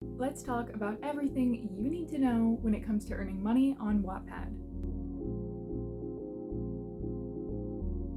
Let's talk about everything you need to know when it comes to earning money on Wattpad.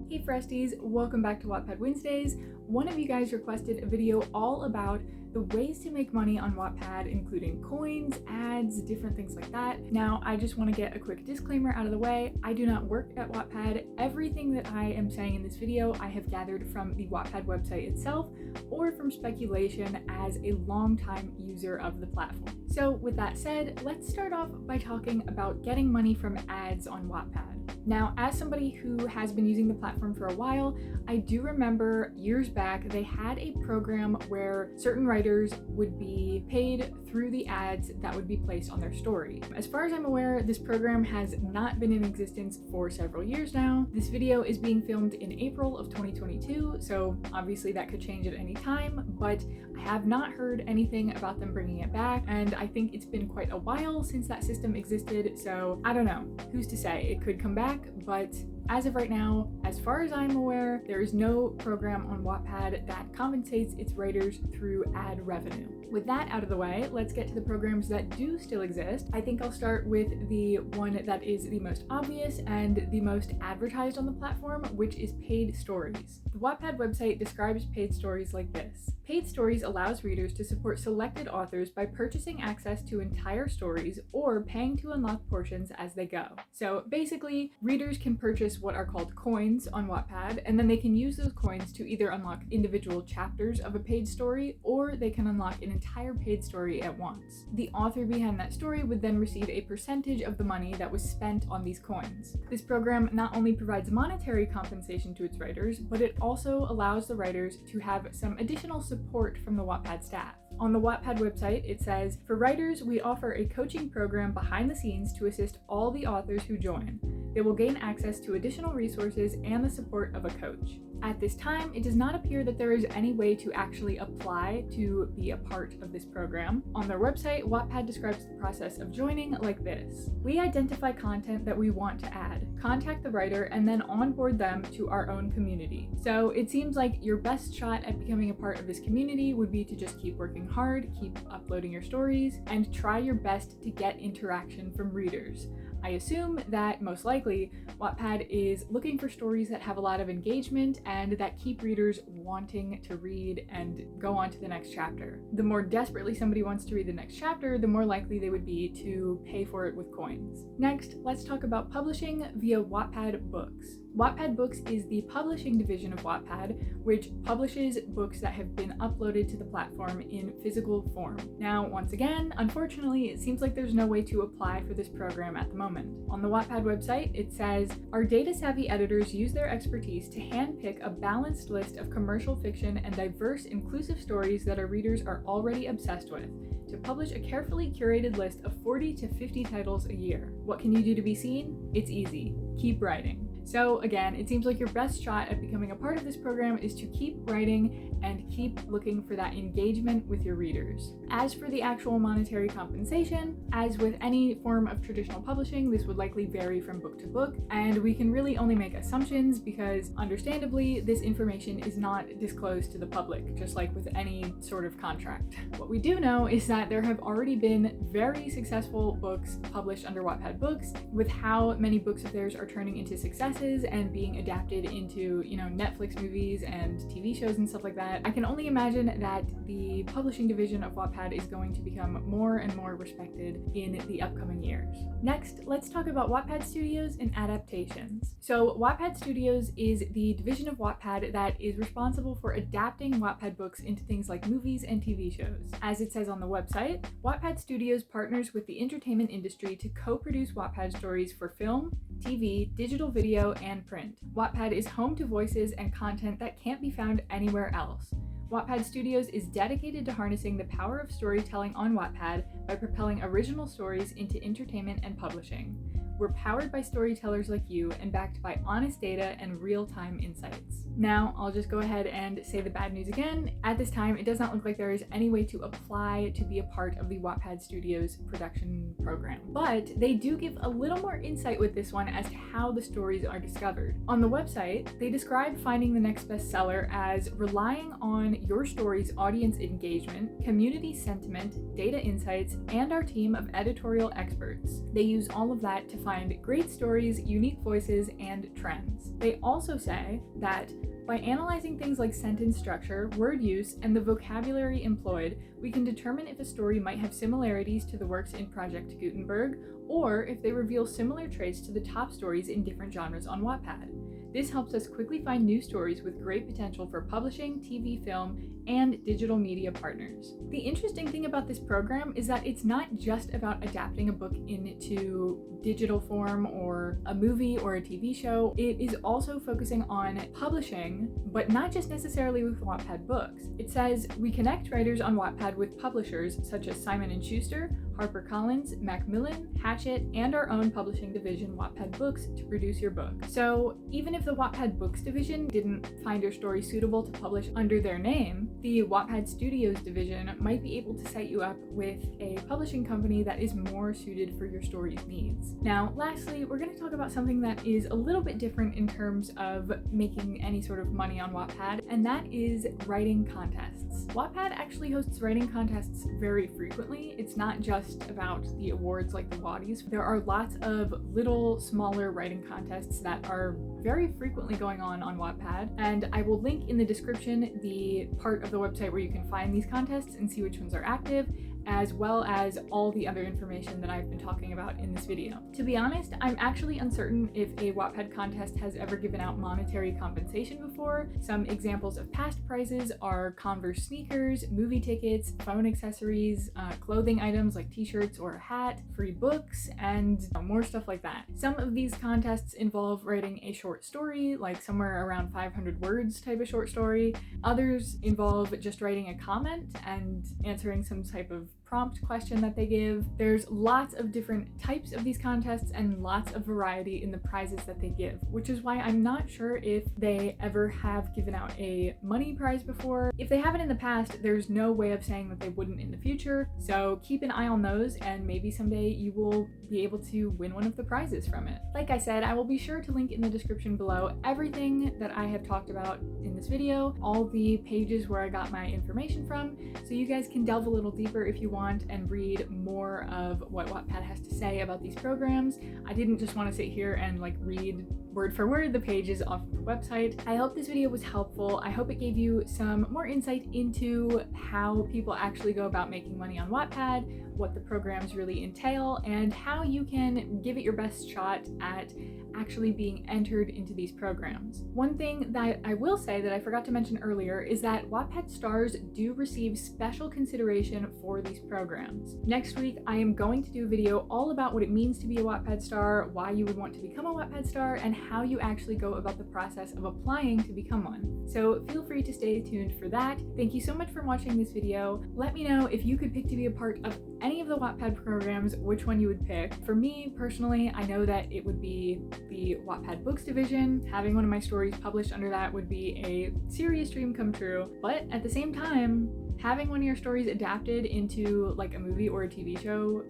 Hey fresties, welcome back to Wattpad Wednesdays. One of you guys requested a video all about the ways to make money on Wattpad, including coins, ads, different things like that. Now, I just want to get a quick disclaimer out of the way. I do not work at Wattpad. Everything that I am saying in this video, I have gathered from the Wattpad website itself or from speculation as a longtime user of the platform. So with that said, let's start off by talking about getting money from ads on Wattpad. Now, as somebody who has been using the platform for a while, I do remember years back they had a program where certain writers would be paid through the ads that would be placed on their story. As far as I'm aware, this program has not been in existence for several years now. This video is being filmed in April of 2022, so obviously that could change at any time, but I have not heard anything about them bringing it back, and I think it's been quite a while since that system existed, so I don't know. Who's to say? It could come back, but as of right now, as far as I'm aware, there is no program on Wattpad that compensates its writers through ad revenue. With that out of the way, let's get to the programs that do still exist. I think I'll start with the one that is the most obvious and the most advertised on the platform, which is paid stories. The Wattpad website describes paid stories like this. Paid stories allows readers to support selected authors by purchasing access to entire stories or paying to unlock portions as they go. So basically, readers can purchase what are called coins on Wattpad, and then they can use those coins to either unlock individual chapters of a paid story, or they can unlock an entire paid story at once. The author behind that story would then receive a percentage of the money that was spent on these coins. This program not only provides monetary compensation to its writers, but it also allows the writers to have some additional support from the Wattpad staff. On the Wattpad website, it says, "For writers, we offer a coaching program behind the scenes to assist all the authors who join. They will gain access to additional resources and the support of a coach." At this time, it does not appear that there is any way to actually apply to be a part of this program. On their website, Wattpad describes the process of joining like this. "We identify content that we want to add, contact the writer, and then onboard them to our own community." So it seems like your best shot at becoming a part of this community would be to just keep working hard, keep uploading your stories, and try your best to get interaction from readers. I assume that most likely Wattpad is looking for stories that have a lot of engagement and that keep readers wanting to read and go on to the next chapter. The more desperately somebody wants to read the next chapter, the more likely they would be to pay for it with coins. Next, let's talk about publishing via Wattpad Books. Wattpad Books is the publishing division of Wattpad, which publishes books that have been uploaded to the platform in physical form. Now, once again, unfortunately, it seems like there's no way to apply for this program at the moment. On the Wattpad website, it says, "Our data-savvy editors use their expertise to handpick a balanced list of commercial fiction and diverse, inclusive stories that our readers are already obsessed with, to publish a carefully curated list of 40 to 50 titles a year. What can you do to be seen? It's easy. Keep writing." So again, it seems like your best shot at becoming a part of this program is to keep writing and keep looking for that engagement with your readers. As for the actual monetary compensation, as with any form of traditional publishing, this would likely vary from book to book, and we can really only make assumptions because, understandably, this information is not disclosed to the public, just like with any sort of contract. What we do know is that there have already been very successful books published under Wattpad Books, with how many books of theirs are turning into successes and being adapted into, Netflix movies and TV shows and stuff like that. I can only imagine that the publishing division of Wattpad is going to become more and more respected in the upcoming years. Next, let's talk about Wattpad Studios and adaptations. So Wattpad Studios is the division of Wattpad that is responsible for adapting Wattpad books into things like movies and TV shows. As it says on the website, Wattpad Studios partners with the entertainment industry to co-produce Wattpad stories for film, TV, digital video, and print. Wattpad is home to voices and content that can't be found anywhere else. Wattpad Studios is dedicated to harnessing the power of storytelling on Wattpad by propelling original stories into entertainment and publishing. We're powered by storytellers like you and backed by honest data and real-time insights. Now, I'll just go ahead and say the bad news again. At this time, it does not look like there is any way to apply to be a part of the Wattpad Studios production program, but they do give a little more insight with this one as to how the stories are discovered. On the website, they describe finding the next bestseller as relying on your story's audience engagement, community sentiment, data insights, and our team of editorial experts. They use all of that to find great stories, unique voices, and trends. They also say that by analyzing things like sentence structure, word use, and the vocabulary employed, we can determine if a story might have similarities to the works in Project Gutenberg, or if they reveal similar traits to the top stories in different genres on Wattpad. This helps us quickly find new stories with great potential for publishing, TV, film, and digital media partners. The interesting thing about this program is that it's not just about adapting a book into digital form or a movie or a TV show. It is also focusing on publishing, but not just necessarily with Wattpad books. It says, we connect writers on Wattpad with publishers such as Simon & Schuster, HarperCollins, Macmillan, Hachette, and our own publishing division, Wattpad Books, to produce your book. So even if the Wattpad Books division didn't find your story suitable to publish under their name, the Wattpad Studios division might be able to set you up with a publishing company that is more suited for your story's needs. Now, lastly, we're going to talk about something that is a little bit different in terms of making any sort of money on Wattpad, and that is writing contests. Wattpad actually hosts writing contests very frequently. It's not just about the awards like the Waddies. There are lots of little, smaller writing contests that are very frequently going on Wattpad, and I will link in the description the part of the website where you can find these contests and see which ones are active, as well as all the other information that I've been talking about in this video. To be honest, I'm actually uncertain if a Wattpad contest has ever given out monetary compensation before. Some examples of past prizes are Converse sneakers, movie tickets, phone accessories, clothing items like t-shirts or a hat, free books, and more stuff like that. Some of these contests involve writing a short story, like somewhere around 500 words type of short story. Others involve just writing a comment and answering some type of prompt question that they give. There's lots of different types of these contests and lots of variety in the prizes that they give, which is why I'm not sure if they ever have given out a money prize before. If they haven't in the past, there's no way of saying that they wouldn't in the future, so keep an eye on those and maybe someday you will be able to win one of the prizes from it. Like I said, I will be sure to link in the description below everything that I have talked about in this video, all the pages where I got my information from, so you guys can delve a little deeper if you want and read more of what Wattpad has to say about these programs. I didn't just want to sit here and like read word for word the pages off the website. I hope this video was helpful. I hope it gave you some more insight into how people actually go about making money on Wattpad, what the programs really entail, and how you can give it your best shot at actually being entered into these programs. One thing that I will say that I forgot to mention earlier is that Wattpad stars do receive special consideration for these programs. Next week, I am going to do a video all about what it means to be a Wattpad star, why you would want to become a Wattpad star, and how you actually go about the process of applying to become one. So feel free to stay tuned for that. Thank you so much for watching this video. Let me know if you could pick to be a part of any of the Wattpad programs, which one you would pick. For me, personally, I know that it would be the Wattpad Books division. Having one of my stories published under that would be a serious dream come true, but at the same time, having one of your stories adapted into like a movie or a TV show,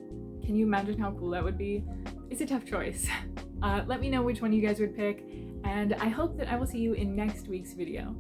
can you imagine how cool that would be? It's a tough choice. Let me know which one you guys would pick, and I hope that I will see you in next week's video.